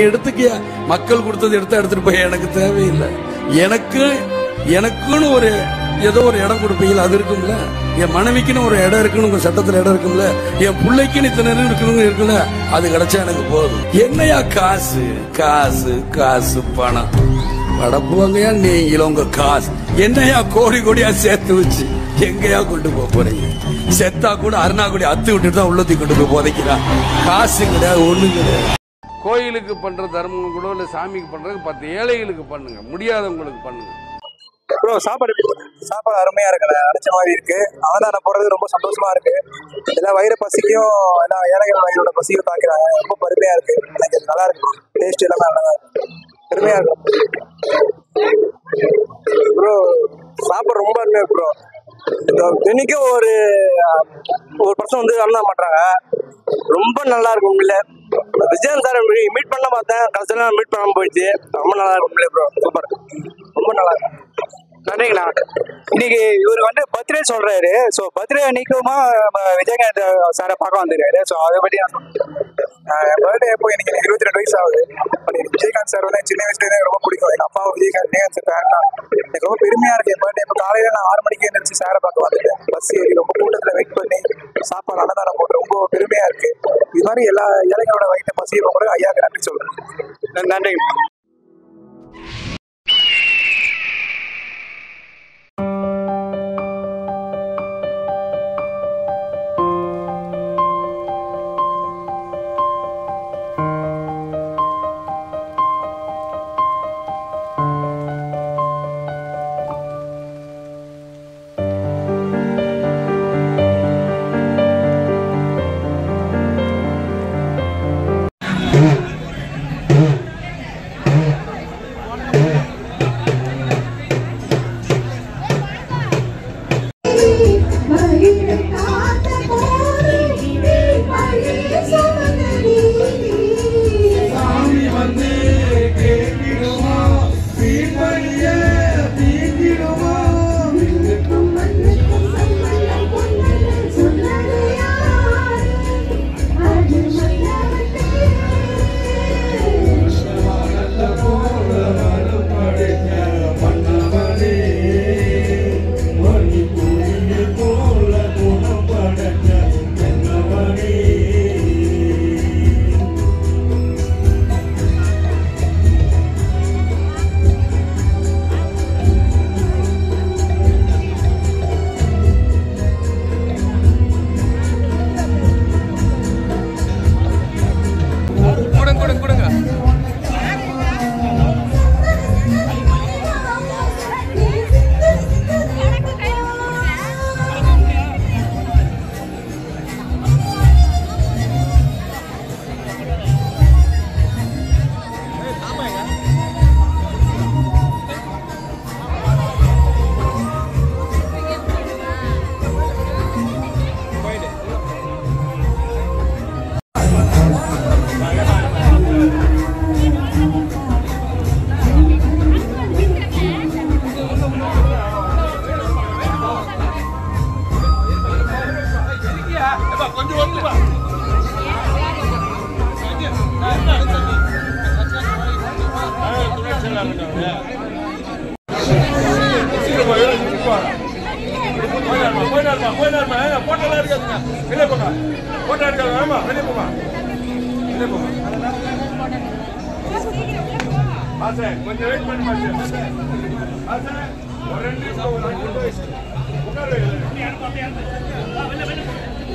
எடுத்துக்கிய மக்கள் கொடுத்தது எடுத்துட்டு போய் எனக்கு தேவையில்லை. எனக்குன்னு ஒரு ஏதோ ஒரு இடம் கொடுப்பீங்களா, அது இருக்கும்ல. என் மனைவிக்குன்னு ஒரு இடம் இருக்குன்னு உங்க சட்டத்துல இடம் இருக்கும்ல. என் பிள்ளைக்குன்னு இத்தனை இருக்குல்ல, அது கிடைச்சா எனக்கு போதும். என்னையா காசு காசு காசு பணம் படப்புவாங்கயா நீங்களும் உங்க காசு என்னையா கோடி கோடியா சேர்த்து வச்சு எங்கயா கொண்டு போறீங்க? செத்தா கூட அருணாக்குடி அத்து விட்டுட்டு தான் உள்ளத்தி கொண்டு போய் புதைக்கிறான். காசு கிடையாது, ஒண்ணும் கிடையாது. கோயிலுக்கு பண்ற தர்மம் கூட இல்ல, சாமிக்கு பண்றதுக்கு 10 ஏழைகளுக்கு பண்ணுங்க, முடியாதவங்களுக்கு பண்ணுங்க. சாப்பாடு அருமையா இருக்குல்ல, அடைச்ச மாதிரி இருக்கு. அன்னதானம் போடுறது ரொம்ப சந்தோஷமா இருக்கு. எல்லா வயிறு பசிக்கும், எல்லா ஏழைகள் வயிறோட பசிக்கும் பாக்குறாங்க. ரொம்ப பெருமையா இருக்கு. எனக்கு நல்லா இருக்கு. டேஸ்ட் எல்லாமே நல்லா இருக்கு, பெருமையா இருக்கு ப்ரோ. சாப்பாடு ரொம்ப அருமையா இருக்கு ப்ரோ. தினைக்கும் ஒரு பர்சன் வந்து அன்னதானம் பண்றாங்க, ரொம்ப நல்லா இருக்கும். இல்ல விஜயன் சார் மீட் பண்ண பார்த்தேன், கடைசியெல்லாம் மீட் பண்ணாம போயிடுச்சு. ரொம்ப நல்லா இருக்கும் ப்ரோ. சூப்பர், ரொம்ப நல்லா இருக்கும். நன்றிங்களா. இன்னைக்கு இவர் வந்து பர்த்டே சொல்றாரு. ஸோ பர்த்டே அன்னைக்குமா விஜயகாந்த் சாரை பார்க்க வந்துருக்காரு. ஸோ அதை பற்றி என் பர்த்டே எப்போ எனக்கு 22 வயசு ஆகுது. விஜயகாந்த் சார் வந்து சின்ன வயசுல எனக்கு ரொம்ப பிடிக்கும். எங்கள் அப்பாவும் விஜயகாந்த் சார் ஃபேன் தான். எனக்கு ரொம்ப பெருமையா இருக்கு. என் பர்த்டே இப்போ காலையில நான் 6 மணிக்கு எழுந்திரிச்சு சாரை பார்க்க வந்துட்டேன். பஸ் ஏறி ரொம்ப கூட்டத்தில் வெயிட் பண்ணி சாப்பாடு அன்னதானம் போட்டு ரொம்ப பெருமையா இருக்கு. இது மாதிரி எல்லா ஏழைகளோட வயிற்று பசியை கூட ஐயாவுக்கு நன்றி சொல்றேன். நன்றி.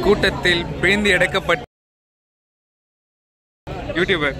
கூட்டத்தில் பிரிந்து எடுக்கப்பட்ட யூடியூபர்